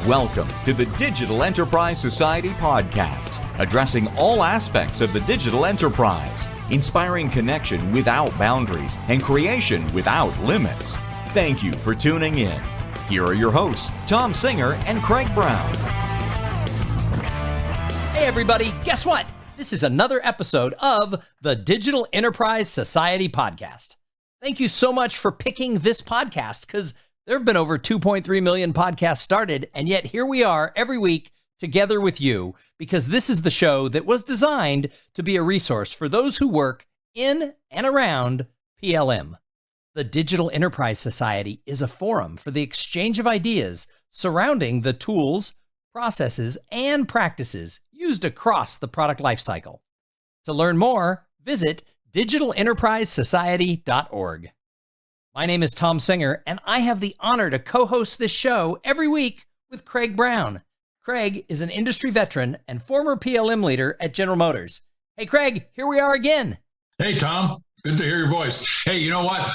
Welcome to the Digital Enterprise Society podcast, addressing all aspects of the digital enterprise, inspiring connection without boundaries and creation without limits. Thank you for tuning in. Here are your hosts, Thom Singer and Craig Brown. Hey everybody, guess what? This is another episode of the Digital Enterprise Society podcast. Thank you so much for picking this podcast, because there have been over 2.3 million podcasts started, and yet here we are every week together with you, because this is the show that was designed to be a resource for those who work in and around PLM. The Digital Enterprise Society is a forum for the exchange of ideas surrounding the tools, processes, and practices used across the product lifecycle. To learn more, visit digitalenterprisesociety.org. My name is Thom Singer, and I have the honor to co-host this show every week with Craig Brown. Craig is an industry veteran and former PLM leader at General Motors. Hey, Craig, here we are again. Hey, Tom. Good to hear your voice. Hey, you know what?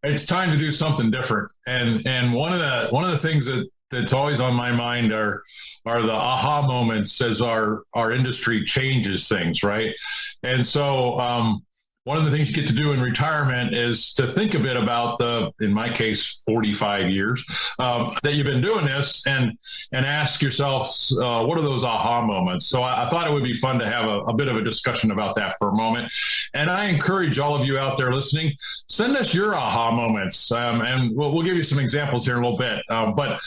It's time to do something different. And one of the things that's always on my mind are the aha moments as our industry changes things, right? And so one of the things you get to do in retirement is to think a bit about in my case, 45 years that you've been doing this, and ask yourself, what are those aha moments? So I thought it would be fun to have a bit of a discussion about that for a moment. And I encourage all of you out there listening, send us your aha moments, and we'll give you some examples here in a little bit. But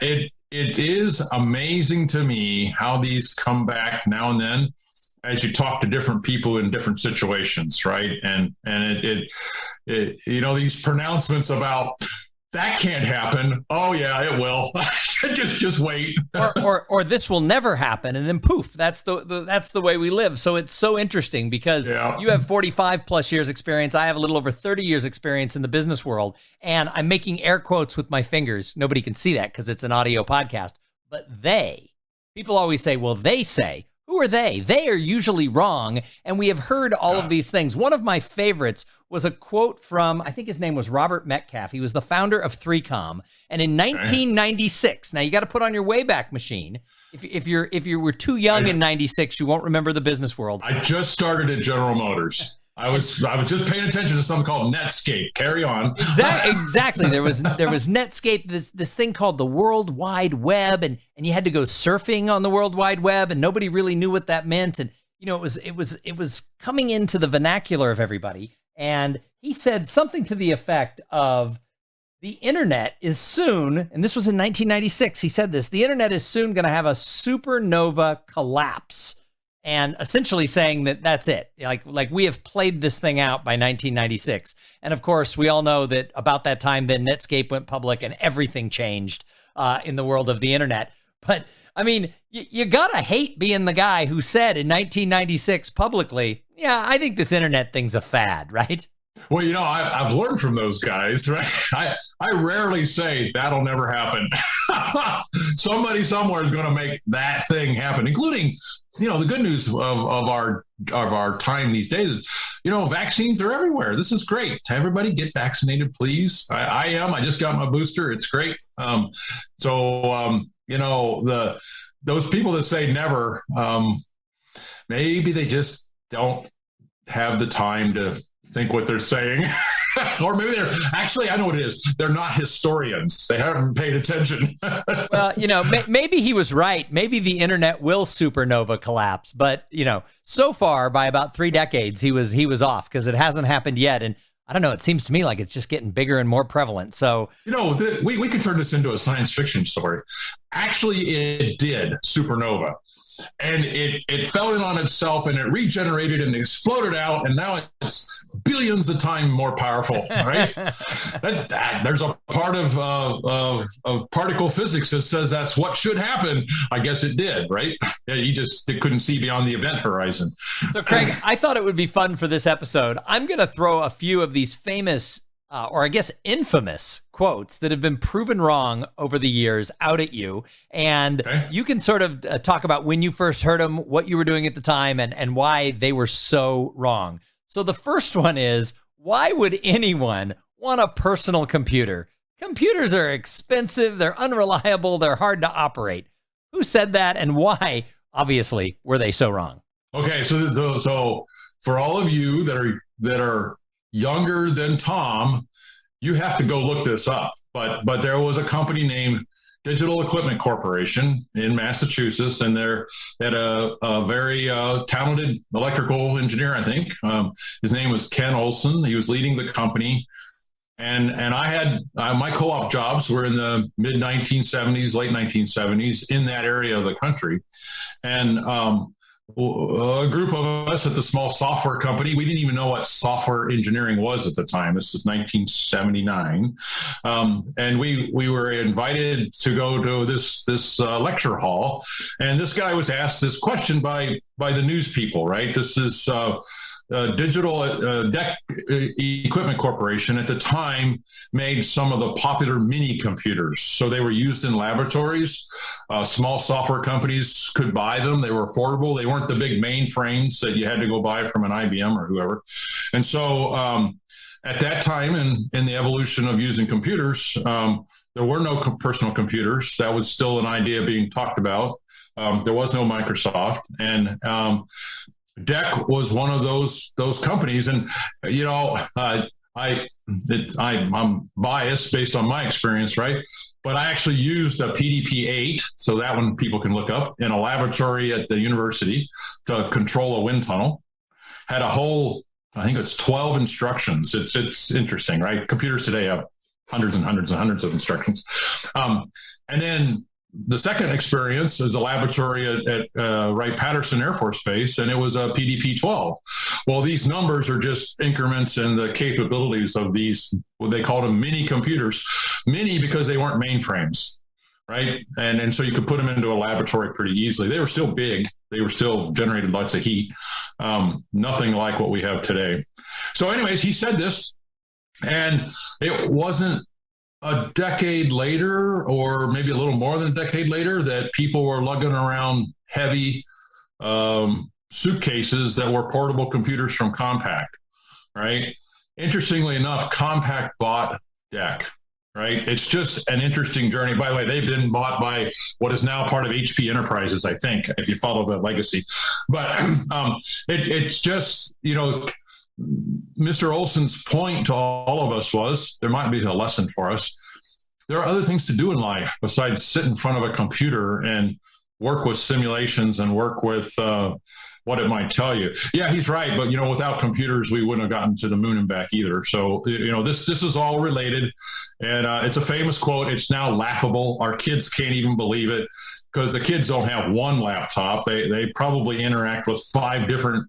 it is amazing to me how these come back now and then, as you talk to different people in different situations, right? And it these pronouncements about that can't happen. Oh yeah, it will. just wait. or this will never happen, and then poof, that's the way we live. So it's so interesting because you have 45 plus years experience. I have a little over 30 years experience in the business world, and I'm making air quotes with my fingers. Nobody can see that because it's an audio podcast. But people always say, well, they say. Who are they? They are usually wrong, and we have heard all of these things. One of my favorites was a quote from, I think his name was Robert Metcalf. He was the founder of 3Com, and in 1996, now you got to put on your Wayback Machine. If you were too young in 96, you won't remember the business world. I just started at General Motors. I was just paying attention to something called Netscape. Carry on. Exactly. There was Netscape, this thing called the World Wide Web, and you had to go surfing on the World Wide Web, and nobody really knew what that meant. And it was coming into the vernacular of everybody. And he said something to the effect of, the internet is soon, and this was in 1996. He said this: the internet is soon going to have a supernova collapse. And essentially saying that that's it. Like we have played this thing out by 1996. And of course, we all know that about that time, then Netscape went public and everything changed in the world of the internet. But I mean, you gotta hate being the guy who said in 1996 publicly, yeah, I think this internet thing's a fad, right? Well, I've learned from those guys, right? I rarely say that'll never happen. Somebody somewhere is going to make that thing happen, including, the good news of our time these days is, vaccines are everywhere. This is great. Everybody get vaccinated, please. I am. I just got my booster. It's great. Those people that say never, maybe they just don't have the time to think what they're saying. Or maybe I know what it is. They're not historians. They haven't paid attention. Well, maybe he was right. Maybe the internet will supernova collapse. But, so far by about 3 decades, he was off, because it hasn't happened yet. And I don't know, it seems to me like it's just getting bigger and more prevalent. So, we could turn this into a science fiction story. Actually, it did, supernova. And it fell in on itself, and it regenerated and exploded out, and now it's billions of times more powerful, right? There's a part of particle physics that says that's what should happen. I guess it did, right? It couldn't see beyond the event horizon. So, Craig, I thought it would be fun for this episode. I'm going to throw a few of these famous, or I guess infamous, quotes that have been proven wrong over the years out at you. And you can sort of talk about when you first heard them, what you were doing at the time, and why they were so wrong. So the first one is, why would anyone want a personal computer? computers are expensive, they're unreliable, they're hard to operate. Who said that, and why, obviously, were they so wrong? Okay, so for all of you that are younger than Tom, you have to go look this up. But there was a company named Digital Equipment Corporation in Massachusetts, and they had a very talented electrical engineer, I think. His name was Ken Olson. He was leading the company. And I had my co-op jobs were in the mid 1970s, late 1970s in that area of the country. And a group of us at the small software company, we didn't even know what software engineering was at the time. This is 1979. And we were invited to go to this lecture hall. And this guy was asked this question by the news people, right? This is Digital Equipment Corporation at the time made some of the popular mini computers. So they were used in laboratories. Small software companies could buy them. They were affordable. They weren't the big mainframes that you had to go buy from an IBM or whoever. And so at that time in the evolution of using computers, there were no personal computers. That was still an idea being talked about. There was no Microsoft. And DEC was one of those companies, and I'm biased based on my experience, right? But I actually used a PDP-8, so that one people can look up, in a laboratory at the university to control a wind tunnel. Had a whole, I think it's 12 instructions. It's interesting, right? Computers today have hundreds and hundreds and hundreds of instructions, and then the second experience is a laboratory at Wright-Patterson Air Force Base, and it was a PDP-12. Well, these numbers are just increments in the capabilities of these, what they called them mini computers. Mini because they weren't mainframes, right? And so you could put them into a laboratory pretty easily. They were still big. They were still generated lots of heat. Nothing like what we have today. So anyways, he said this, and it wasn't a decade later, or maybe a little more than a decade later, that people were lugging around heavy suitcases that were portable computers from Compaq, right? Interestingly enough, Compaq bought DEC, right? It's just an interesting journey. By the way, they've been bought by what is now part of HP Enterprises, I think, if you follow the legacy. But it's just, Mr. Olson's point to all of us was there might be a lesson for us. There are other things to do in life besides sit in front of a computer and work with simulations and work with what it might tell you. Yeah, he's right. But, without computers, we wouldn't have gotten to the moon and back either. So, this is all related. And it's a famous quote. It's now laughable. Our kids can't even believe it because the kids don't have one laptop. They probably interact with 5 different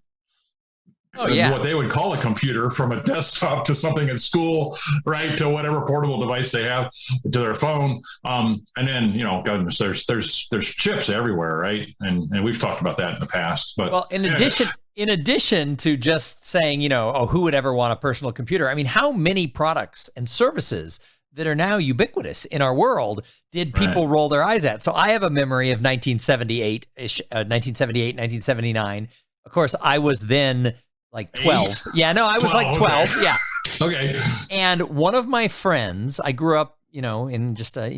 what they would call a computer, from a desktop to something at school, right, to whatever portable device they have, to their phone. And then, goodness, there's chips everywhere, right? And we've talked about that in the past. But well, in addition to just saying, who would ever want a personal computer? I mean, how many products and services that are now ubiquitous in our world did people roll their eyes at? So I have a memory of 1978, 1979. Of course, I was then like 12. 8? Yeah, no, I was like 12. Okay. Yeah. Okay. And one of my friends, I grew up, in just a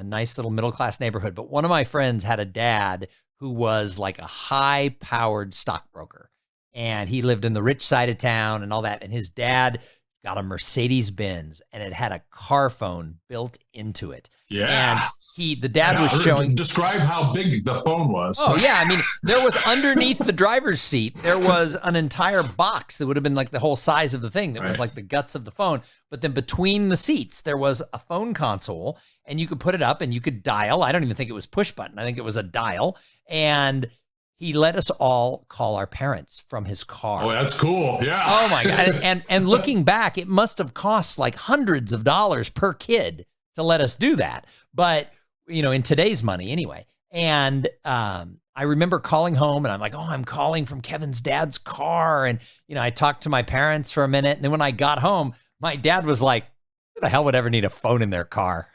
nice little middle-class neighborhood, but one of my friends had a dad who was like a high-powered stockbroker, and he lived in the rich side of town and all that. And his dad got a Mercedes-Benz, and it had a car phone built into it. Yeah. And the dad was showing. Describe how big the phone was. Oh, yeah. I mean, there was underneath the driver's seat, there was an entire box that would have been like the whole size of the thing. That was like the guts of the phone. But then between the seats, there was a phone console, and you could put it up and you could dial. I don't even think it was push button. I think it was a dial. And he let us all call our parents from his car. Oh, that's cool. Yeah. Oh, my God. And looking back, it must have cost like hundreds of dollars per kid to let us do that. But in today's money anyway. And I remember calling home, and I'm like, I'm calling from Kevin's dad's car. And, I talked to my parents for a minute. And then when I got home, my dad was like, who the hell would ever need a phone in their car?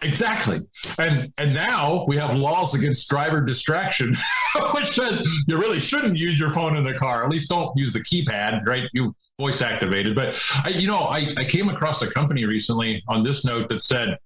Exactly. And now we have laws against driver distraction, which says you really shouldn't use your phone in the car. At least don't use the keypad, right? You voice activated. But I came across a company recently on this note that said,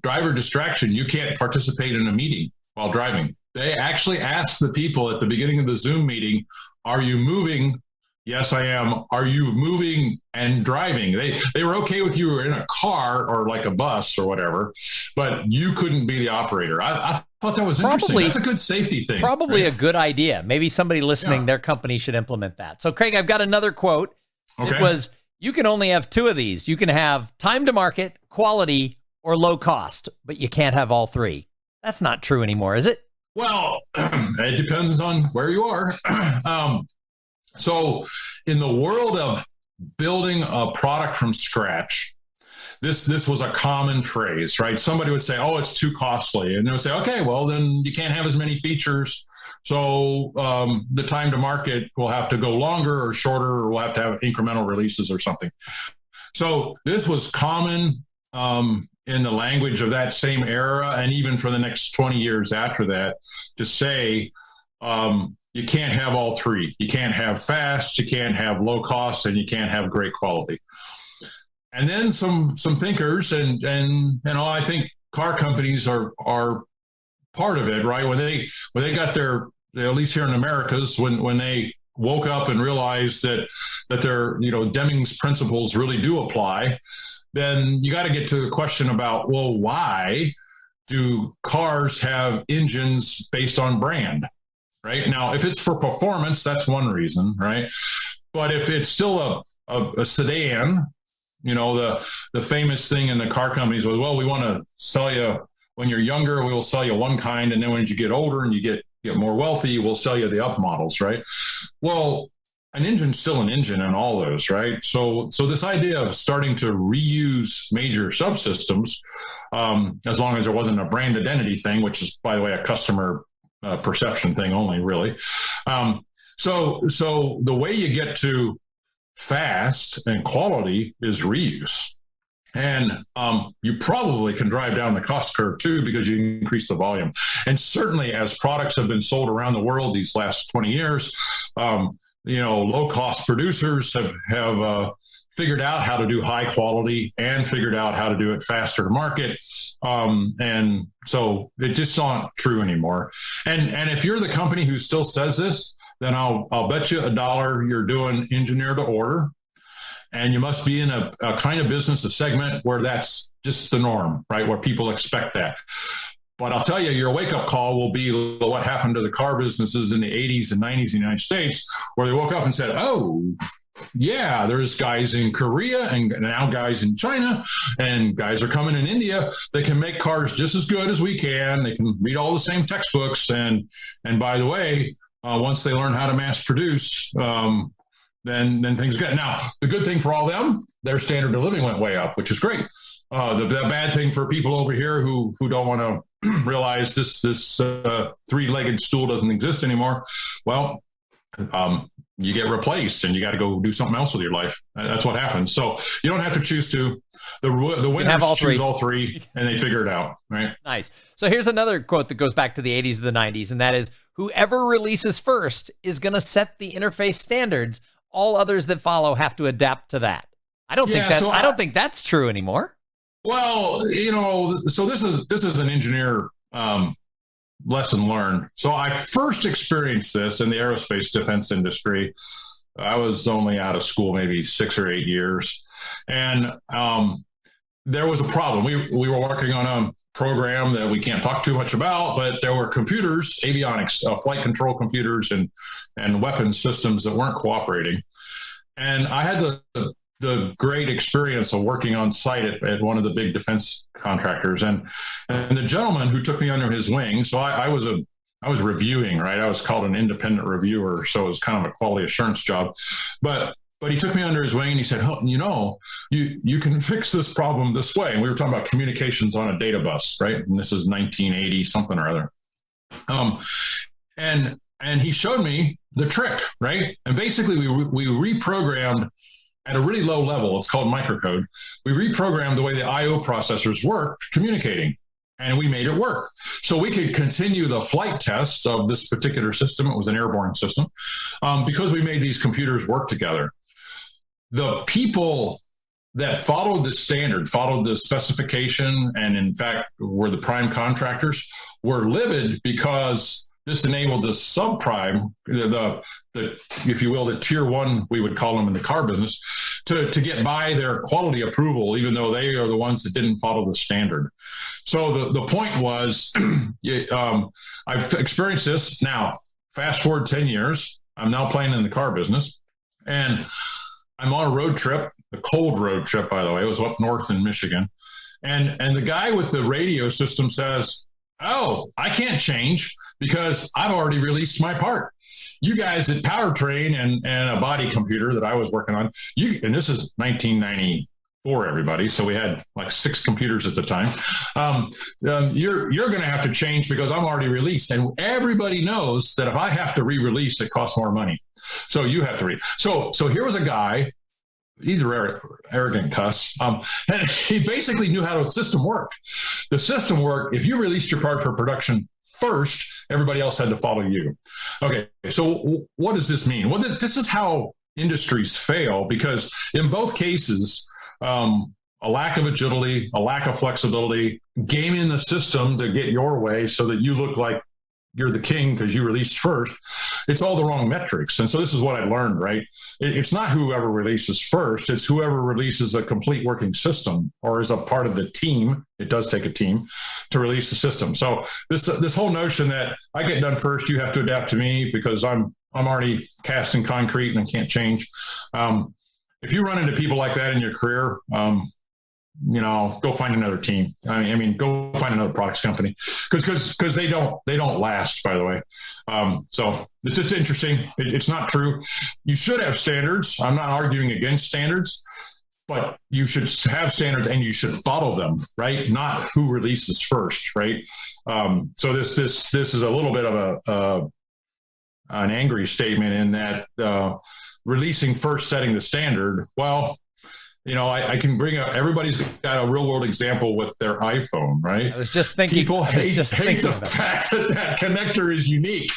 driver distraction, you can't participate in a meeting while driving. They actually asked the people at the beginning of the Zoom meeting, are you moving? Yes, I am. Are you moving and driving? They were okay with you in a car or like a bus or whatever, but you couldn't be the operator. I thought that was interesting. That's a good safety thing. Probably a good idea. Maybe somebody listening, their company should implement that. So, Craig, I've got another quote. Okay. It was, you can only have two of these. You can have time to market, quality, or low cost, but you can't have all three. That's not true anymore, is it? Well, it depends on where you are. So in the world of building a product from scratch, this was a common phrase, right? Somebody would say, oh, it's too costly. And they would say, okay, well, then you can't have as many features. So the time to market will have to go longer or shorter, or we'll have to have incremental releases or something. So this was common in the language of that same era, and even for the next 20 years after that, to say, you can't have all three. You can't have fast, you can't have low cost, and you can't have great quality. And then some thinkers, and I think car companies are part of it, right? When they got their, at least here in Americas, when they woke up and realized that their Deming's principles really do apply, then you got to get to the question about, well, why do cars have engines based on brand? Right now, if it's for performance, that's one reason, right? But if it's still a sedan, the famous thing in the car companies was, well, we want to sell you when you're younger, we will sell you one kind, and then when you get older and you get more wealthy, we'll sell you the up models, right? Well, an engine's still an engine in all those, right? So this idea of starting to reuse major subsystems, as long as there wasn't a brand identity thing, which is, by the way, a customer perception thing only, really. So the way you get to fast and quality is reuse. And you probably can drive down the cost curve too, because you increase the volume. And certainly as products have been sold around the world these last 20 years, low cost producers have figured out how to do high quality and figured out how to do it faster to market. And so it just not true anymore. And if you're the company who still says this, then I'll bet you $1 you're doing engineer to order. And you must be in a kind of business, a segment where that's just the norm, right? Where people expect that. But I'll tell you, your wake-up call will be what happened to the car businesses in the 80s and 90s in the United States, where they woke up and said, oh, yeah, there's guys in Korea and now guys in China, and guys are coming in India. They can make cars just as good as we can. They can read all the same textbooks. And by the way, once they learn how to mass produce, then things get. Now, the good thing for all of them, their standard of living went way up, which is great. The bad thing for people over here who don't want to realize this three-legged stool doesn't exist anymore, well, you get replaced and you got to go do something else with your life. That's what happens. So you don't have to choose two. The winners choose all three, and they figure it out, right? Nice. So here's another quote that goes back to the 80s and the 90s, and that is, whoever releases first is going to set the interface standards. All others that follow have to adapt to that. I don't think that's true anymore. Well, so this is an engineer lesson learned. So I first experienced this in the aerospace defense industry. I was only out of school maybe 6 or 8 years, and there was a problem. We were working on a program that we can't talk too much about, but there were computers, avionics, flight control computers, and weapons systems that weren't cooperating. And I had the great experience of working on site at one of the big defense contractors, and the gentleman who took me under his wing. So I was reviewing, right? I was called an independent reviewer, so it was kind of a quality assurance job. But he took me under his wing and he said, oh, you can fix this problem this way. And we were talking about communications on a data bus, right? And this is 1980 something or other. And he showed me the trick, right? And basically we reprogrammed at a really low level, it's called microcode, we reprogrammed the way the I/O processors worked communicating, and we made it work. So we could continue the flight test of this particular system. It was an airborne system, because we made these computers work together. The people that followed the standard, followed the specification, and in fact were the prime contractors, were livid because this enabled the subprime, the if you will, the tier one, we would call them in the car business, to get by their quality approval, even though they are the ones that didn't follow the standard. So the point was, I've experienced this now. Fast forward 10 years, I'm now playing in the car business, and I'm on a road trip, a cold road trip, by the way. It was up north in Michigan. And the guy with the radio system says, "Oh, I can't change because I've already released my part. You guys at Powertrain and a body computer that I was working on, and this is 1994, everybody, so we had like 6 computers at the time. You're going to have to change because I'm already released. And everybody knows that if I have to re-release, it costs more money. So you have to So here was a guy, he's an arrogant cuss, and he basically knew how the system worked. The system worked. If you released your part for production first, everybody else had to follow you. Okay, so what does this mean? Well, this is how industries fail, because in both cases, a lack of agility, a lack of flexibility, gaming the system to get your way so that you look like you're the king because you released first. It's all the wrong metrics. And so this is what I learned, right? It's not whoever releases first. It's whoever releases a complete working system or is a part of the team. It does take a team to release the system. So this whole notion that I get done first, you have to adapt to me because I'm already cast in concrete and I can't change. If you run into people like that in your career, go find another team. I mean, go find another products company because they don't last, by the way. So it's just interesting. It's not true. You should have standards. I'm not arguing against standards, but you should have standards and you should follow them, right? Not who releases first, right? So this is a little bit of an angry statement in that releasing first, setting the standard. Well, I can bring up, everybody's got a real world example with their iPhone, right? I was just thinking. People hate the fact that connector is unique.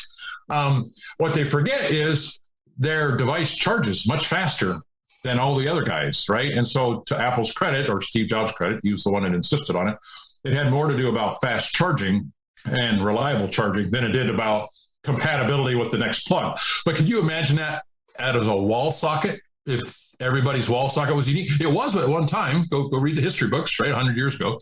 What they forget is their device charges much faster than all the other guys, right? And so to Apple's credit, or Steve Jobs' credit, he was the one that insisted on it. It had more to do about fast charging and reliable charging than it did about compatibility with the next plug. But can you imagine that as a wall socket? If everybody's wall socket was unique. It was at one time. Go read the history books, right? 100 years ago.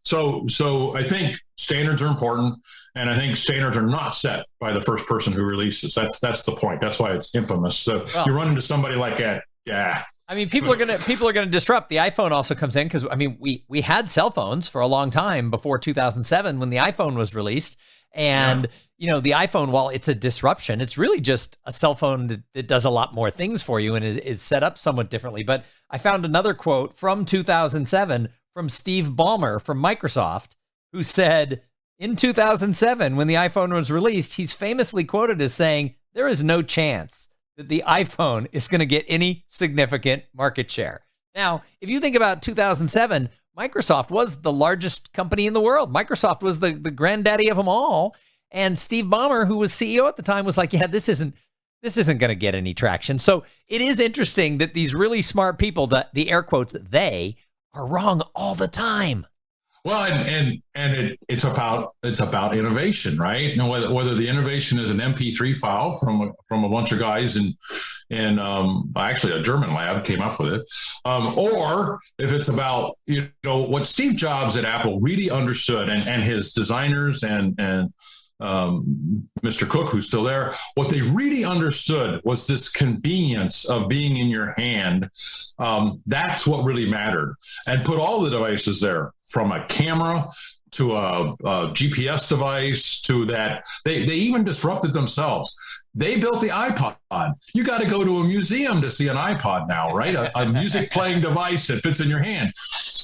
So I think standards are important, and I think standards are not set by the first person who releases. That's the point. That's why it's infamous. So you run into somebody like that, yeah. I mean, people are gonna disrupt. The iPhone also comes in because we had cell phones for a long time before 2007 when the iPhone was released. And, the iPhone, while it's a disruption, it's really just a cell phone that does a lot more things for you and is set up somewhat differently. But I found another quote from 2007 from Steve Ballmer from Microsoft, who said in 2007, when the iPhone was released, he's famously quoted as saying, "There is no chance that the iPhone is going to get any significant market share." Now, if you think about 2007, Microsoft was the largest company in the world. Microsoft was the granddaddy of them all. And Steve Ballmer, who was CEO at the time, was like, yeah, this isn't going to get any traction. So it is interesting that these really smart people, the air quotes, they are wrong all the time. Well, and it's about innovation, right? Whether the innovation is an MP3 file from a bunch of guys in actually a German lab came up with it, or if it's about what Steve Jobs at Apple really understood, and his designers and Mr. Cook, who's still there, what they really understood was this convenience of being in your hand. That's what really mattered, and put all the devices there, from a camera to a GPS device to that. They even disrupted themselves. They built the iPod. You got to go to a museum to see an iPod now, right? A music playing device that fits in your hand.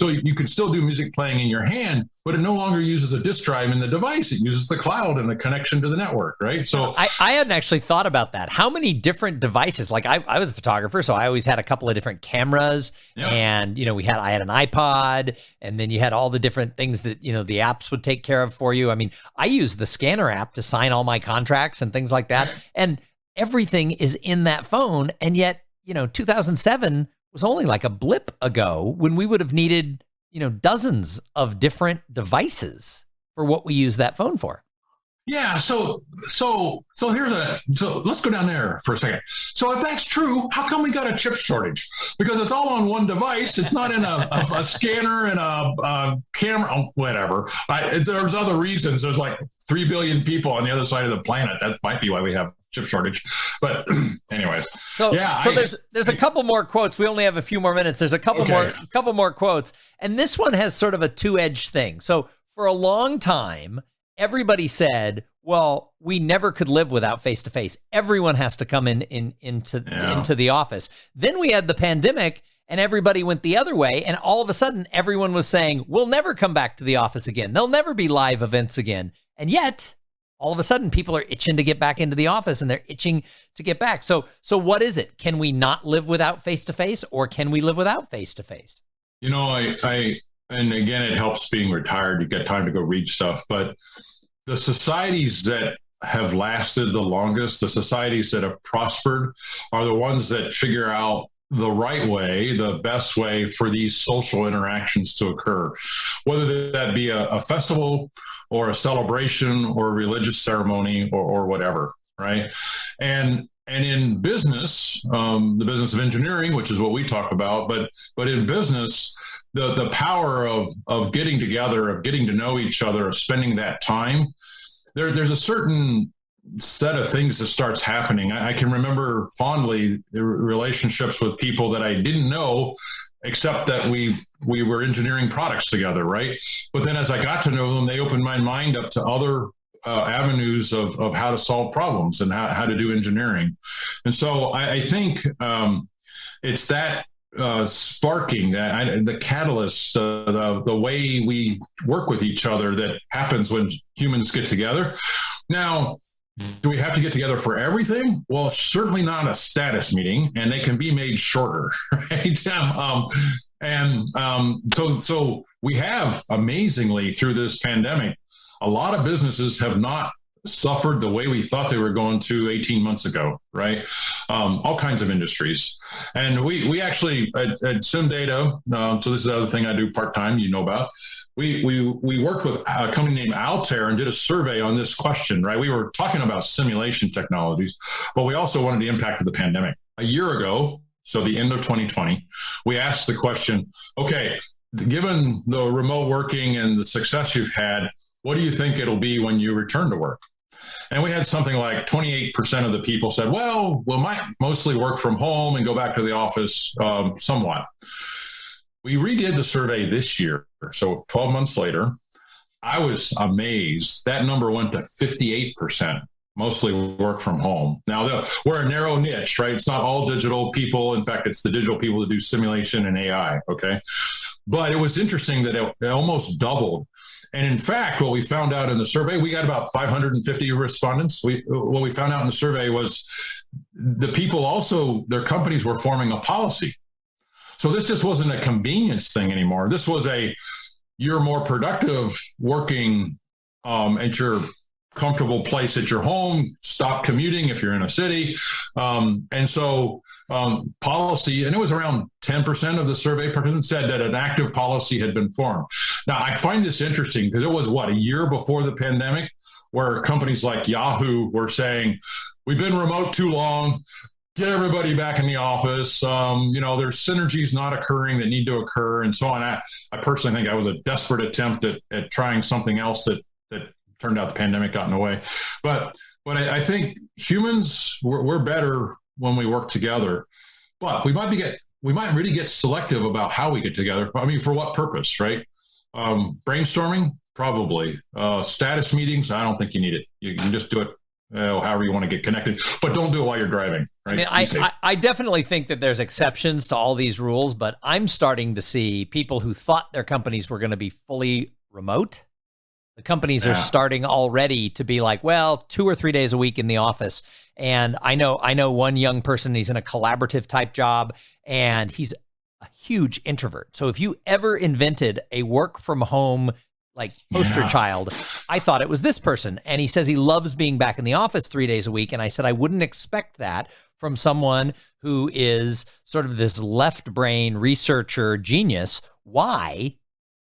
So you could still do music playing in your hand, but it no longer uses a disk drive in the device. It uses the cloud and the connection to the network, right? So I hadn't actually thought about that. How many different devices? Like I was a photographer, so I always had a couple of different cameras, and I had an iPod, and then you had all the different things that the apps would take care of for you. I mean, I use the scanner app to sign all my contracts and things like that, right. and everything is in that phone. And yet, 2007 was only like a blip ago when we would have needed dozens of different devices for what we use that phone for. Yeah. So let's go down there for a second. So if that's true, how come we got a chip shortage? Because it's all on one device. It's not in a scanner and a camera, whatever. There's other reasons. There's like 3 billion people on the other side of the planet. That might be why we have chip shortage. But anyways, so there's a couple more quotes. We only have a few more minutes. There's a couple more quotes, and this one has sort of a two-edged thing. So for a long time, everybody said, well, we never could live without face-to-face. Everyone has to come into the office. Then we had the pandemic, and everybody went the other way, and all of a sudden, everyone was saying, we'll never come back to the office again. There'll never be live events again. And yet, all of a sudden, people are itching to get back into the office, and they're itching to get back. So what is it? Can we not live without face-to-face, or can we live without face-to-face? And again, it helps being retired. You get time to go read stuff. But the societies that have lasted the longest, the societies that have prospered, are the ones that figure out the right way, the best way for these social interactions to occur, whether that be a festival or a celebration or a religious ceremony or whatever, right? And in business, the business of engineering, which is what we talk about, but in business, the power of getting together, of getting to know each other, of spending that time, there's a certain set of things that starts happening. I can remember fondly the relationships with people that I didn't know, except that we were engineering products together, right? But then as I got to know them, they opened my mind up to other avenues of how to solve problems and how to do engineering. And so I think it's that sparking, the catalyst, the way we work with each other that happens when humans get together. Now, do we have to get together for everything? Well, certainly not a status meeting, and they can be made shorter, right? So we have, amazingly, through this pandemic, a lot of businesses have not suffered the way we thought they were going to 18 months ago, right? All kinds of industries. And we actually, at SimData, so this is the other thing I do part-time, about, we worked with a company named Altair and did a survey on this question, right? We were talking about simulation technologies, but we also wanted the impact of the pandemic. A year ago, so the end of 2020, we asked the question, okay, given the remote working and the success you've had, what do you think it'll be when you return to work? And we had something like 28% of the people said, well, we might mostly work from home and go back to the office somewhat. We redid the survey this year. So 12 months later, I was amazed. That number went to 58%, mostly work from home. Now, we're a narrow niche, right? It's not all digital people. In fact, it's the digital people that do simulation and AI, okay? But it was interesting that it almost doubled. And in fact, what we found out in the survey, we got about 550 respondents. What we found out in the survey was the people also, their companies were forming a policy. So this just wasn't a convenience thing anymore. This was you're more productive working at your comfortable place at your home, stop commuting if you're in a city. And so policy, and it was around 10% of the survey participants said that an active policy had been formed. Now, I find this interesting because it was, a year before the pandemic, where companies like Yahoo were saying, we've been remote too long, get everybody back in the office. There's synergies not occurring that need to occur, and so on. I personally think that was a desperate attempt at trying something else that turned out the pandemic got in the way. But I think humans, we're better when we work together, but we might really get selective about how we get together. I mean, for what purpose, right? Brainstorming, probably. Status meetings, I don't think you need it. You can just do it however you want to get connected, but don't do it while you're driving. Right? I mean, I definitely think that there's exceptions to all these rules, but I'm starting to see people who thought their companies were going to be fully remote. The companies are starting already to be like, well, 2 or 3 days a week in the office. And I know one young person, he's in a collaborative type job, and he's a huge introvert. So if you ever invented a work from home like poster child, I thought it was this person. And he says he loves being back in the office 3 days a week. And I said, I wouldn't expect that from someone who is sort of this left brain researcher genius. Why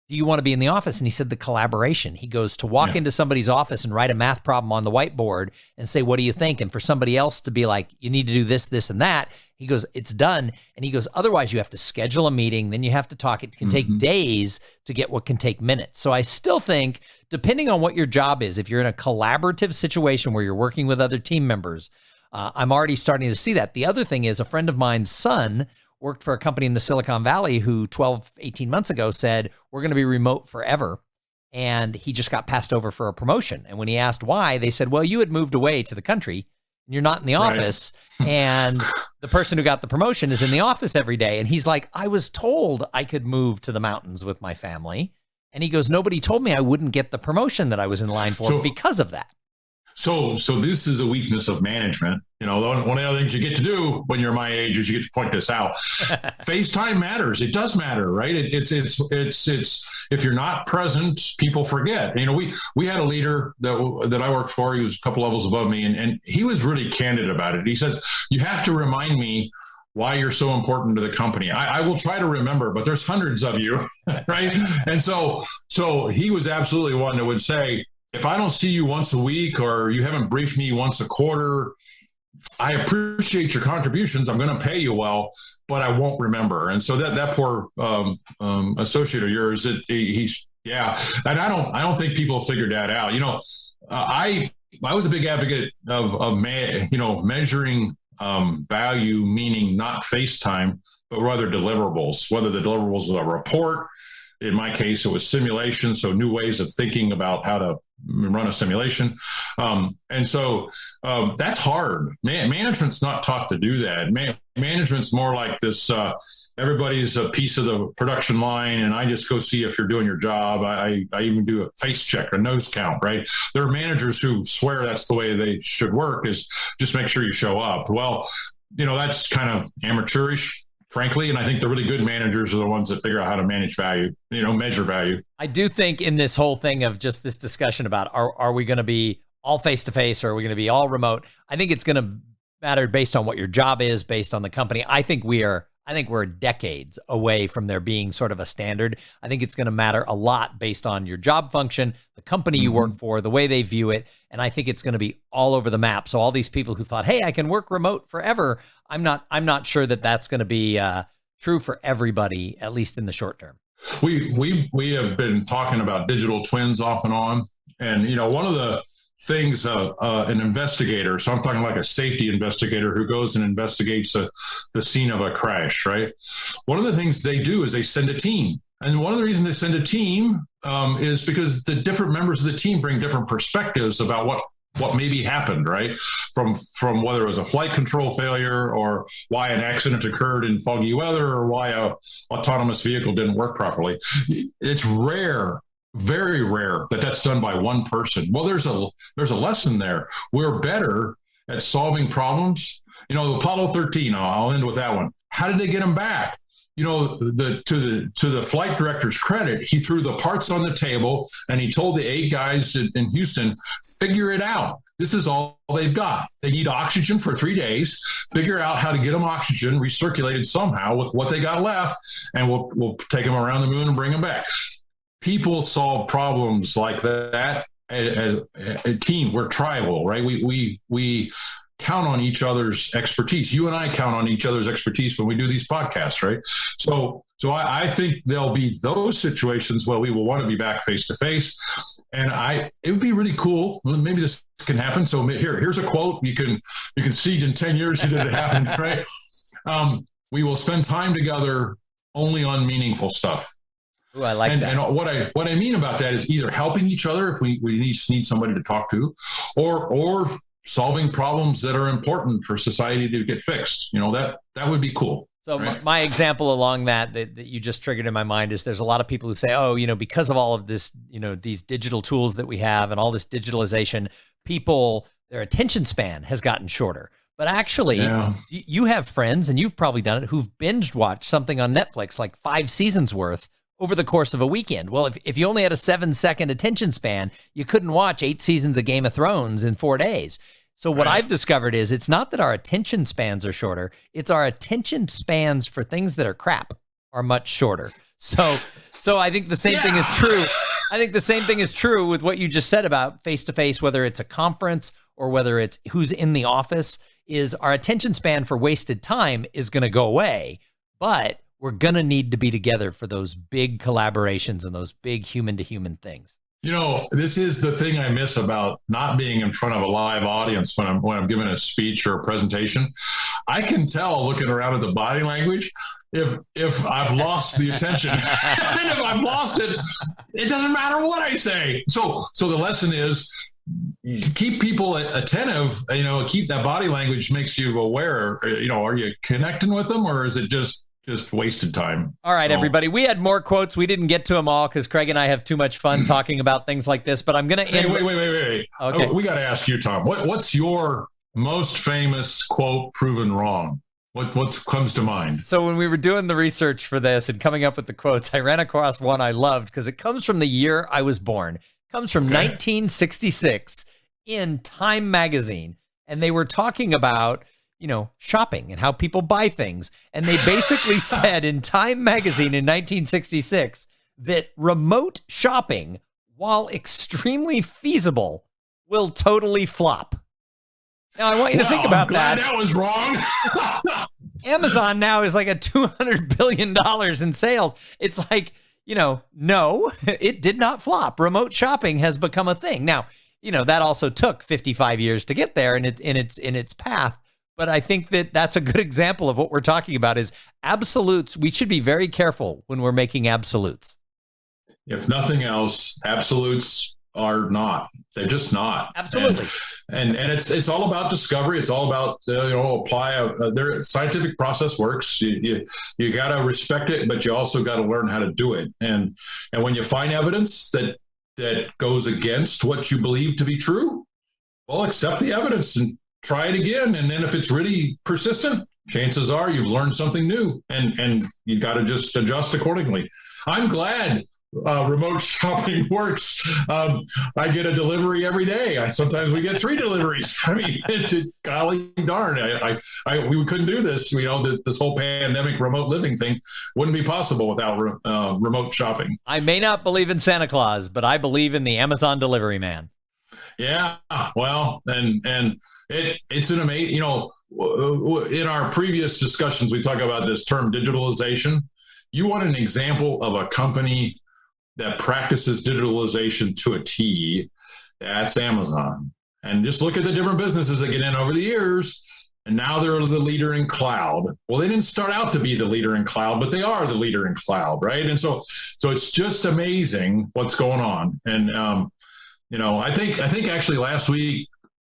do you want to be in the office? And he said the collaboration. He goes to walk into somebody's office and write a math problem on the whiteboard and say, what do you think? And for somebody else to be like, you need to do this, this, and that. He goes, it's done. And he goes, otherwise you have to schedule a meeting. Then you have to talk. It can take days to get what can take minutes. So I still think, depending on what your job is, if you're in a collaborative situation where you're working with other team members, I'm already starting to see that. The other thing is, a friend of mine's son worked for a company in the Silicon Valley who 12, 18 months ago said, we're going to be remote forever. And he just got passed over for a promotion. And when he asked why, they said, well, you had moved away to the country and you're not in the office. And the person who got the promotion is in the office every day. And he's like, I was told I could move to the mountains with my family. And he goes, nobody told me I wouldn't get the promotion that I was in line for because of that. So this is a weakness of management. You know, one of the other things you get to do when you're my age is you get to point this out. FaceTime matters. It does matter, right? It's if you're not present, people forget. You know, we had a leader that I worked for. He was a couple levels above me, and he was really candid about it. He says, you have to remind me why you're so important to the company. I will try to remember, but there's hundreds of you, right? And so he was absolutely one that would say, if I don't see you once a week or you haven't briefed me once a quarter, I appreciate your contributions. I'm going to pay you well, but I won't remember. And so that poor associate of yours, he's and I don't think people figured that out. You know, I was a big advocate of measuring value, meaning not FaceTime, but rather deliverables. Whether the deliverables are a report. In my case, it was simulation, so new ways of thinking about how to run a simulation. And so that's hard. Management's not taught to do that. Management's more like this, everybody's a piece of the production line, and I just go see if you're doing your job. I even do a face check, a nose count, right? There are managers who swear that's the way they should work, is just make sure you show up. Well, you know, that's kind of amateurish, frankly. And I think the really good managers are the ones that figure out how to manage value, measure value. I do think in this whole thing of just this discussion about are we going to be all face-to-face or are we going to be all remote? I think it's going to matter based on what your job is, based on the company. I think we're decades away from there being sort of a standard. I think it's going to matter a lot based on your job function, the company you work for, the way they view it. And I think it's going to be all over the map. So all these people who thought, hey, I can work remote forever, I'm not sure that that's going to be true for everybody, at least in the short term. We have been talking about digital twins off and on. And, one of the things an investigator, so I'm talking like a safety investigator who goes and investigates the scene of a crash, right? One of the things they do is they send a team. And one of the reasons they send a team is because the different members of the team bring different perspectives about what maybe happened, right? From whether it was a flight control failure or why an accident occurred in foggy weather or why a autonomous vehicle didn't work properly. It's rare, very rare that's done by one person. Well, there's a lesson there. We're better at solving problems. Apollo 13, I'll end with that one. How did they get them back? To the flight director's credit, he threw the parts on the table and he told the 8 guys in Houston, figure it out. This is all they've got. They need oxygen for 3 days. Figure out how to get them oxygen recirculated somehow with what they got left, and we'll take them around the moon and bring them back. People solve problems like that. A team, we're tribal, right? We count on each other's expertise. You and I count on each other's expertise when we do these podcasts, right? So I think there'll be those situations where we will want to be back face to face, and it would be really cool. Maybe this can happen. So here's a quote. You can see in 10 years did it happen, right? We will spend time together only on meaningful stuff. Ooh, I like that. And what I mean about that is either helping each other if we need somebody to talk to, or solving problems that are important for society to get fixed. That would be cool. So right? my example along that you just triggered in my mind is there's a lot of people who say, oh, because of all of this, these digital tools that we have and all this digitalization, their attention span has gotten shorter. But actually, you have friends, and you've probably done it, who've binge watched something on Netflix, like 5 seasons worth over the course of a weekend. Well, if you only had a 7-second attention span, you couldn't watch 8 seasons of Game of Thrones in 4 days. So what I've discovered is it's not that our attention spans are shorter, it's our attention spans for things that are crap are much shorter. So I think the same thing is true. I think the same thing is true with what you just said about face-to-face, whether it's a conference or whether it's who's in the office, is our attention span for wasted time is going to go away, but we're going to need to be together for those big collaborations and those big human-to-human things. This is the thing I miss about not being in front of a live audience when I'm giving a speech or a presentation. I can tell looking around at the body language if I've lost the attention. And if I've lost it, it doesn't matter what I say. So the lesson is keep people attentive. Keep that body language makes you aware. Are you connecting with them, or is it just wasted time? All right, everybody. We had more quotes. We didn't get to them all because Craig and I have too much fun talking about things like this, but I'm going to end. Wait. Okay. We got to ask you, Thom, what's your most famous quote proven wrong? What comes to mind? So when we were doing the research for this and coming up with the quotes, I ran across one I loved because it comes from the year I was born. It comes from 1966 in Time magazine. And they were talking about shopping and how people buy things. And they basically said in Time magazine in 1966 that remote shopping, while extremely feasible, will totally flop. Now, I want you to think about that. That was wrong. Amazon now is like a $200 billion in sales. It's like, no, it did not flop. Remote shopping has become a thing. Now, that also took 55 years to get there in its path. But I think that's a good example of what we're talking about is absolutes. We should be very careful when we're making absolutes. If nothing else, absolutes are not. They're just not. Absolutely. And it's all about discovery. It's all about apply their scientific process works. You got to respect it, but you also got to learn how to do it. And when you find evidence that goes against what you believe to be true, well, accept the evidence and try it again. And then if it's really persistent, chances are you've learned something new, and you got to just adjust accordingly. I'm glad remote shopping works. I get a delivery every day. Sometimes we get 3 deliveries. I mean, golly darn, we couldn't do this. This whole pandemic remote living thing wouldn't be possible without remote shopping. I may not believe in Santa Claus, but I believe in the Amazon delivery man. Yeah, well, and it's an amazing, in our previous discussions, we talk about this term digitalization. You want an example of a company that practices digitalization to a T, that's Amazon. And just look at the different businesses that get in over the years, and now they're the leader in cloud. Well, they didn't start out to be the leader in cloud, but they are the leader in cloud, right? And so it's just amazing what's going on. And I think actually last week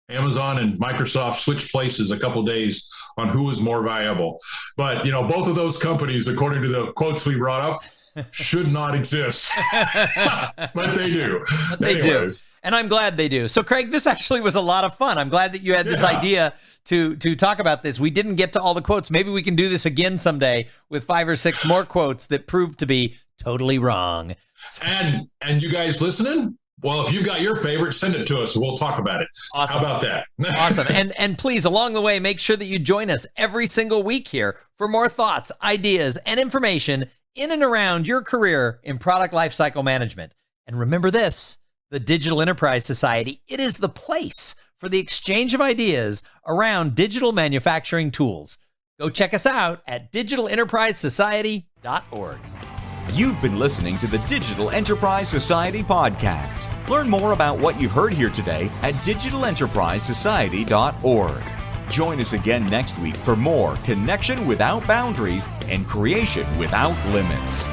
Amazon and Microsoft switched places a couple of days on who was more valuable. But both of those companies, according to the quotes we brought up, should not exist. But they do. But they do. And I'm glad they do. So, Craig, this actually was a lot of fun. I'm glad that you had this idea to talk about this. We didn't get to all the quotes. Maybe we can do this again someday with 5 or 6 more quotes that prove to be totally wrong. And you guys listening? Well, if you've got your favorite, send it to us. We'll talk about it. Awesome. How about that? Awesome. And please, along the way, make sure that you join us every single week here for more thoughts, ideas, and information in and around your career in product lifecycle management. And remember this, the Digital Enterprise Society, it is the place for the exchange of ideas around digital manufacturing tools. Go check us out at digitalenterprisesociety.org. You've been listening to the Digital Enterprise Society podcast. Learn more about what you've heard here today at digitalenterprisesociety.org. Join us again next week for more connection without boundaries and creation without limits.